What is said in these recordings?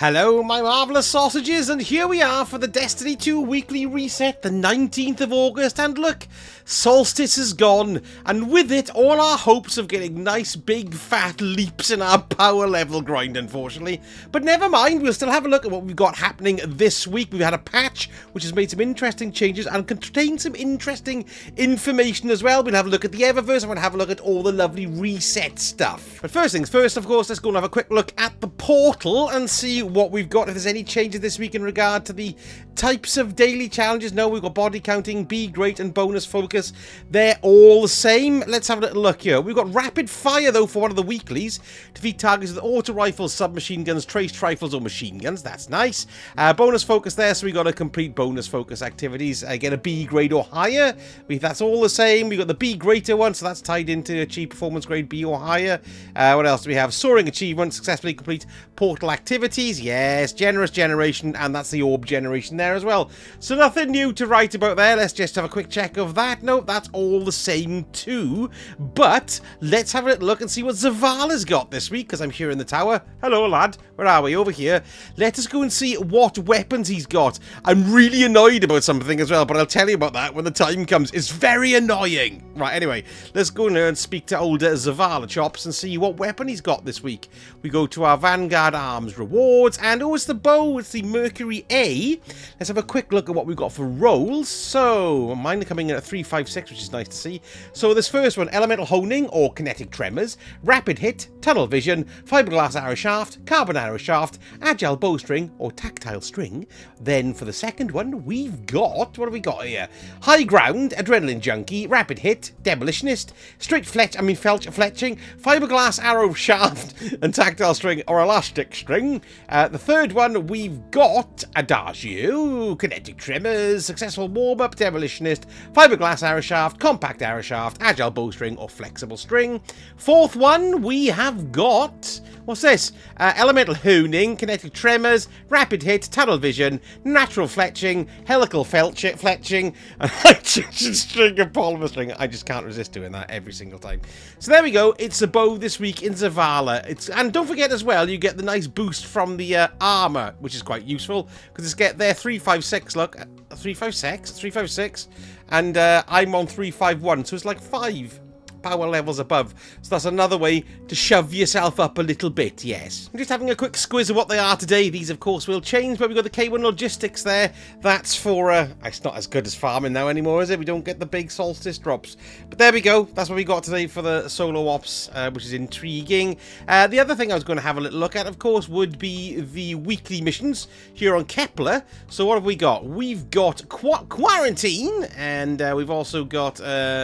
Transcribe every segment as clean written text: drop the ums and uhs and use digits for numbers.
Hello, my marvellous sausages, and here we are for the Destiny 2 weekly reset, the 19th of August, and look, Solstice is gone, and with it, all our hopes of getting nice big fat leaps in our power level grind, unfortunately. But never mind, we'll still have a look at what we've got happening this week. We've had a patch, which has made some interesting changes, and contains some interesting information as well. We'll have a look at the Eververse, and we'll have a look at all the lovely reset stuff. But first things first, of course, let's go and have a quick look at the portal, and see what we've got, if there's any changes this week in regard to the types of daily challenges. No, we've got body counting, be great, and bonus focus. They're all the same. Let's have a little look here. We've got rapid fire, though, for one of the weeklies. Defeat targets with auto rifles, submachine guns, traced rifles, or machine guns. That's nice. Bonus focus there, so we got to complete bonus focus activities. Get a B grade or higher. That's all the same. We got the B greater one, so that's tied into achieve performance grade B or higher. What else do we have? Soaring achievement, successfully complete portal activities. Yes, generous generation, and that's the orb generation there as well. So nothing new to write about there. Let's just have a quick check of that. No, that's all the same too. But let's have a little look and see what Zavala's got this week, because I'm here in the tower. Hello, lad. Where are we? Over here. Let us go and see what weapons he's got. I'm really annoyed about something as well, but I'll tell you about that when the time comes. It's very annoying. Right, anyway, let's go in there and speak to older Zavala chops and see what weapon he's got this week. We go to our Vanguard Arms rewards, and oh, it's the bow. It's the Mercury A. Let's have a quick look at what we've got for rolls. So, mine are coming in at 356, which is nice to see. So, this first one, Elemental Honing or Kinetic Tremors, Rapid Hit, Tunnel Vision, Fiberglass Arrow Shaft, Carbon Arrow Shaft, Agile Bowstring or Tactile String. Then, for the second one, we've got, what have we got here? High Ground, Adrenaline Junkie, Rapid Hit, Demolitionist, Straight Fletching, Fiberglass Arrow Shaft, and Tactile String or Elastic String. The third one, we've got Adagio, Kinetic Tremors, Successful Warm-Up, Demolitionist, Fiberglass Arrow Shaft, Compact Arrow Shaft, Agile Bowstring or Flexible String. Fourth one, we have got, what's this? Elemental Honing, Kinetic Tremors, Rapid Hit, Tunnel Vision, Natural Fletching, Helical Fletching, and Hydrogen String and Polymer String. I just can't resist doing that every single time. So there we go. It's the bow this week in Zavala. And don't forget as well, you get the nice boost from the armor, which is quite useful, because it's get there 356. Look, 356, and I'm on 351, so it's like 5 power levels above. So that's another way to shove yourself up a little bit, yes. I'm just having a quick squiz of what they are today. These, of course, will change, but we've got the K1 Logistics there. That's for, it's not as good as farming now anymore, is it? We don't get the big Solstice drops. But there we go. That's what we got today for the solo ops, which is intriguing. The other thing I was going to have a little look at, of course, would be the weekly missions here on Kepler. So what have we got? We've got Quarantine, and we've also got,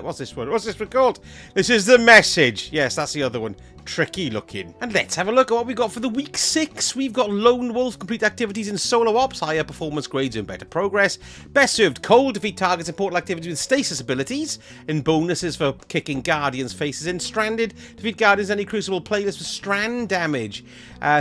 what's this one? What's this one called? This is the Message. Yes, that's the other one. Tricky looking. And let's have a look at what we got for the week 6. We've got Lone Wolf, complete activities in solo ops, higher performance grades and better progress. Best served cold, defeat targets in portal activities with stasis abilities, and bonuses for kicking Guardians' faces in. Stranded, defeat Guardians any Crucible playlist with strand damage.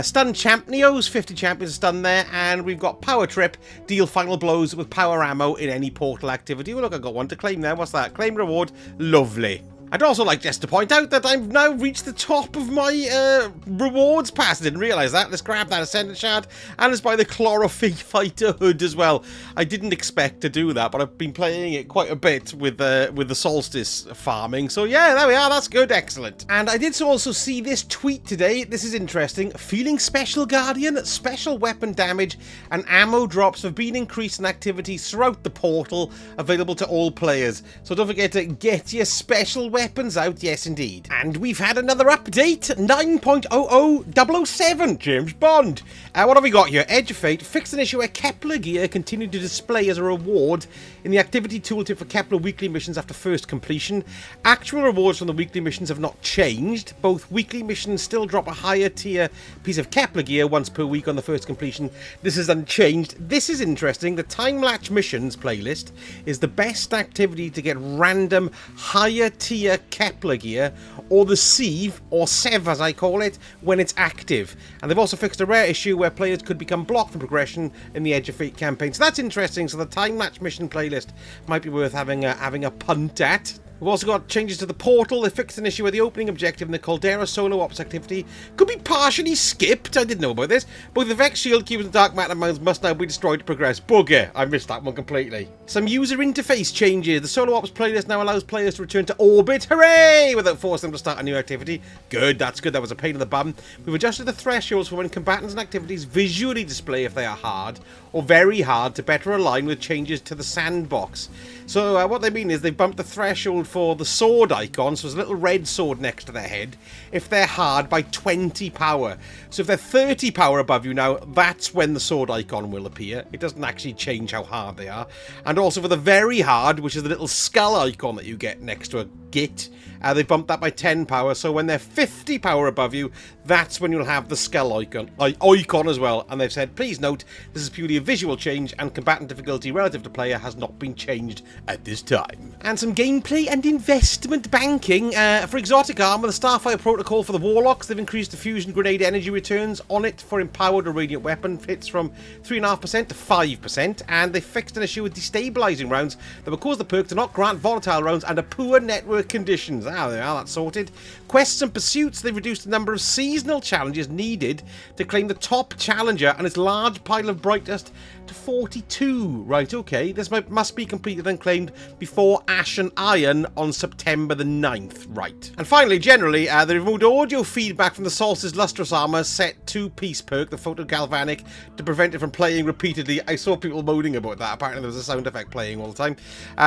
Stun Champneos, 50 champions are stunned there, and we've got Power Trip, deal final blows with power ammo in any portal activity. Oh look, I've got one to claim there. What's that? Claim reward. Lovely. I'd also like just to point out that I've now reached the top of my rewards pass. I didn't realise that. Let's grab that Ascendant Shard, and let's buy the Chlorophyll Fighter Hood as well. I didn't expect to do that, but I've been playing it quite a bit with the Solstice farming. So yeah, there we are. That's good. Excellent. And I did also see this tweet today. This is interesting. Feeling Special Guardian, special weapon damage and ammo drops have been increased in activities throughout the portal, available to all players. So don't forget to get your special weapons out, yes indeed. And we've had another update, 9.00007, James Bond. What have we got here? Edge of Fate, fixed an issue where Kepler gear continued to display as a reward in the activity tooltip for Kepler weekly missions after first completion. Actual rewards from the weekly missions have not changed. Both weekly missions still drop a higher tier piece of Kepler gear once per week on the first completion. This is unchanged. This is interesting. The time-lapse missions playlist is the best activity to get random higher tier Kepler gear, or the Sieve, or Sev as I call it, when it's active. And they've also fixed a rare issue where players could become blocked from progression in the Edge of Fate campaign. So that's interesting. So the time-lapse mission playlist might be worth having a punt at. We've also got changes to the portal. They fixed an issue where the opening objective in the Caldera Solo Ops activity could be partially skipped. I didn't know about this. Both the Vex Shield Cubes and Dark Matter Mounds must now be destroyed to progress. Bugger. I missed that one completely. Some user interface changes. The Solo Ops playlist now allows players to return to orbit. Hooray! Without forcing them to start a new activity. Good, that's good. That was a pain in the bum. We've adjusted the thresholds for when combatants and activities visually display if they are hard or very hard to better align with changes to the Sandbox. So what they mean is they bumped the threshold for the sword icon, so there's a little red sword next to their head, if they're hard by 20 power. So if they're 30 power above you now, that's when the sword icon will appear. It doesn't actually change how hard they are. And also for the very hard, which is the little skull icon that you get next to a git, they bumped that by 10 power, so when they're 50 power above you, that's when you'll have the skull icon as well. And they've said, please note, this is purely a visual change and combatant difficulty relative to player has not been changed at this time. And some gameplay and investment banking. For exotic armor, the Starfire protocol for the Warlocks, they've increased the fusion grenade energy returns on it for empowered or radiant weapon hits from 3.5% to 5%, and they fixed an issue with destabilizing rounds that would cause the perk to not grant volatile rounds under poor network conditions. Ah, there we are, that's sorted. Quests and pursuits, they've reduced the number of seasonal challenges needed to claim the top challenger and its large pile of bright dust to 42. Right, okay, this must be completed and claimed before Ash and Iron on September the 9th. Right. And finally, generally, they removed audio feedback from the Solstice Lustrous Armor set 2-piece perk, the Photo Galvanic, to prevent it from playing repeatedly. I saw people moaning about that. Apparently there was a sound effect playing all the time.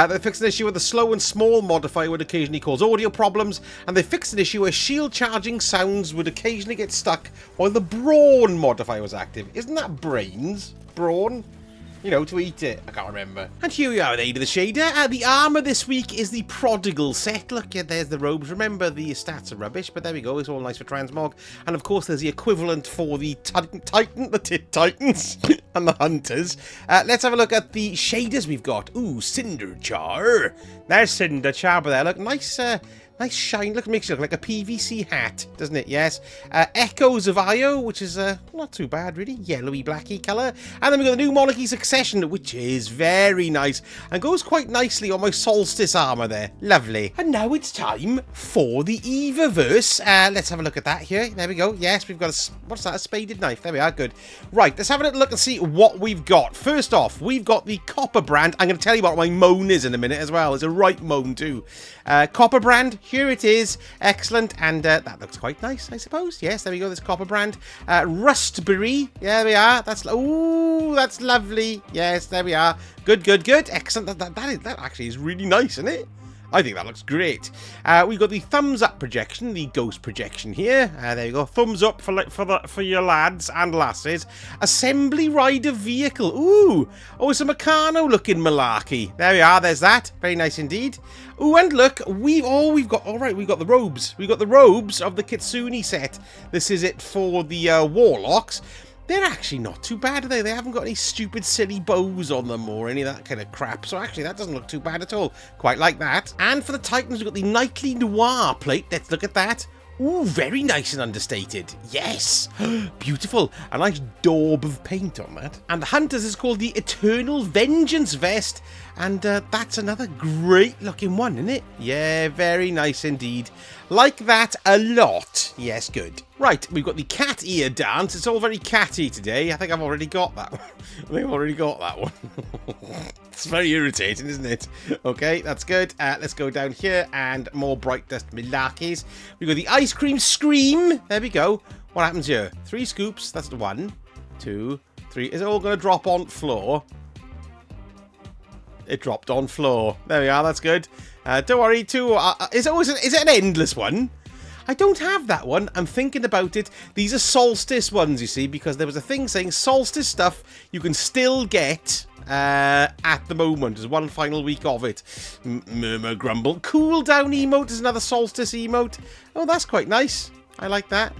They fixed an issue with the slow and small modifier would occasionally cause audio problems, and they fixed an issue where shield charging sounds would occasionally get stuck while the brawn modifier was active. Isn't that brains? Brawn? You know, to eat it. I can't remember. And here we are with Aid of the Shader. The armour this week is the Prodigal set. Look, yeah, there's the robes. Remember, the stats are rubbish, but there we go. It's all nice for Transmog. And of course, there's the equivalent for the the Tit Titans and the Hunters. Let's have a look at the shaders we've got. Ooh, Cinder Char. There's Cinder Char, but there. Look, nice... nice shine. Look, makes it look like a PVC hat, doesn't it? Yes. Echoes of Io, which is not too bad, really. Yellowy, blacky colour. And then we've got the new Monarchy Succession, which is very nice and goes quite nicely on my Solstice armour there. Lovely. And now it's time for the Eververse. Let's have a look at that here. There we go. Yes, we've got a... What's that? A spaded knife. There we are. Good. Right, let's have a little look and see what we've got. First off, we've got the Copper brand. I'm going to tell you what my moan is in a minute as well. It's a right moan too. Copper brand. Here it is. Excellent. And that looks quite nice, I suppose. Yes, there we go. This Copper brand. Rustberry. There we are. That's... Ooh, that's lovely. Yes, there we are. Good, good, good. Excellent. That actually is really nice, isn't it? I think that looks great. We've got the thumbs up projection, the ghost projection here. There you go. Thumbs up for your lads and lasses. Assembly rider vehicle. Ooh. Oh, it's a Meccano looking malarkey. There we are. There's that. Very nice indeed. Ooh, and look, we've got the robes. We've got the robes of the Kitsune set. This is it for the Warlocks. They're actually not too bad, are they? They haven't got any stupid, silly bows on them or any of that kind of crap. So actually, that doesn't look too bad at all. Quite like that. And for the Titans, we've got the Nightly Noir plate. Let's look at that. Ooh, very nice and understated. Yes. Beautiful. A nice daub of paint on that. And the Hunters is called the Eternal Vengeance vest. And that's another great looking one, isn't it? Yeah, very nice indeed. Like that a lot. Yes, good. Right, we've got the cat ear dance. It's all very catty today. I think I've already got that one. I think I've already got that one. It's very irritating, isn't it? Okay, that's good. Let's go down here and more bright dust malarkeys. We've got the ice cream scream. There we go. What happens here? 3 scoops. That's the 1, 2, 3. Is it all going to drop on floor? It dropped on floor. There we are. That's good. Don't worry. Is it an endless one? I don't have that one. I'm thinking about it. These are Solstice ones, you see, because there was a thing saying Solstice stuff you can still get at the moment. There's one final week of it. Murmur, grumble. Cool down emote is another Solstice emote. Oh, that's quite nice. I like that.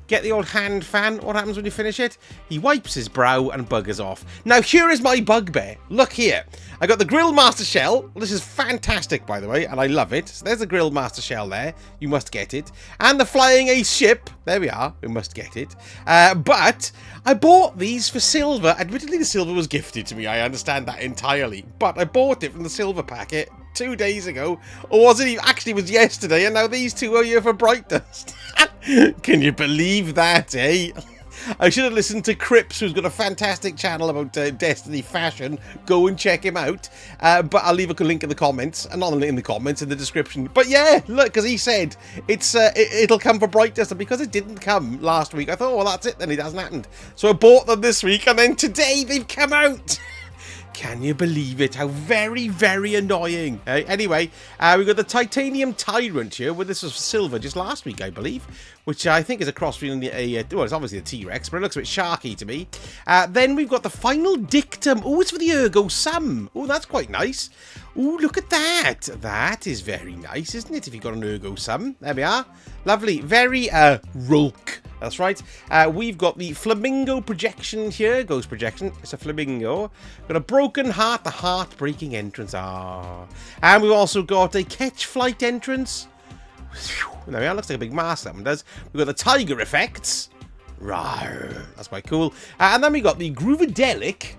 Get the old hand fan. What happens when you finish it? He wipes his brow and buggers off. Now, here is my bugbear. Look here. I got the Grill Master Shell. This is fantastic, by the way, and I love it. So there's the Grill Master Shell there. You must get it. And the Flying Ace ship. There we are. We must get it. But I bought these for silver. Admittedly, the silver was gifted to me. I understand that entirely. But I bought it from the silver packet 2 days ago. Or was it actually it was yesterday, and now these two are here for Bright Dust. Can you believe that, eh? I should have listened to Crips, who's got a fantastic channel about Destiny fashion. Go and check him out. But I'll leave a link in the comments, and not in the comments, in the description. But yeah, look, because he said it'll come for Bright Dust, and because it didn't come last week, I thought, well, that's it, then it hasn't happened. So I bought them this week, and then today they've come out. Can you believe it? How very, very annoying. Anyway, we've got the Titanium Tyrant here. Well, this was silver just last week, I believe. Which I think is a cross between well, it's obviously a T-Rex, but it looks a bit sharky to me. Then we've got the Final Dictum. Oh, it's for the Ergo Sum. Oh, that's quite nice. Oh, look at that. That is very nice, isn't it? If you've got an Ergo Sum. There we are. Lovely. Very, Rulk. That's right. We've got the Flamingo Projection here. Ghost Projection. It's a Flamingo. Got a Broken Heart. The Heartbreaking Entrance. Ah. And we've also got a Catch Flight Entrance. There we are. Looks like a big mask, that one does. We've got the Tiger Effects. Rawr. That's quite cool. And then we got the Groovadelic.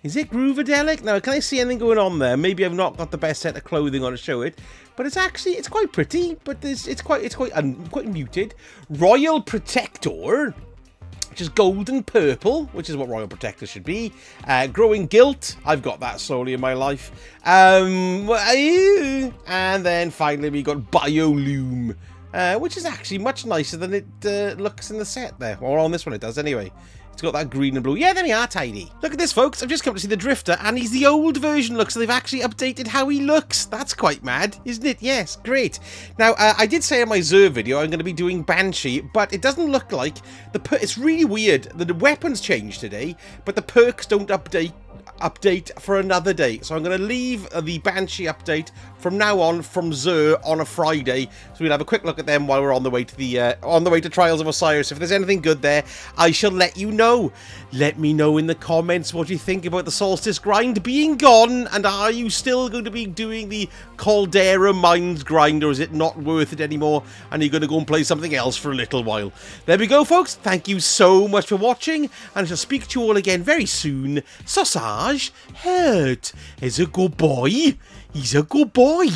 Is it Groovadelic? Now, can I see anything going on there? Maybe I've not got the best set of clothing on to show it. But it's actually, it's quite pretty. But it's quite muted. Royal Protector, which is gold and purple, which is what Royal Protector should be. Growing Guilt, I've got that slowly in my life. And then finally we got Biolume, which is actually much nicer than it looks in the set there. Or on this one it does anyway. It's got that green and blue. Yeah, there we are, tidy. Look at this, folks. I've just come to see the Drifter, and he's the old version look, so they've actually updated how he looks. That's quite mad, isn't it? Yes, great. Now, I did say in my Zer video I'm going to be doing Banshee, but it doesn't look like it's really weird. The weapons changed today, but the perks don't update for another day. So I'm going to leave the Banshee update from now on from Zer on a Friday. So we'll have a quick look at them while we're on the way to Trials of Osiris. If there's anything good there, I shall let you know. Let me know in the comments what you think about the Solstice grind being gone, and are you still going to be doing the Caldera Mines grind, or is it not worth it anymore and you're going to go and play something else for a little while? There we go, folks. Thank you so much for watching, and I shall speak to you all again very soon. Sausage Hurt is a good boy. He's a good boy.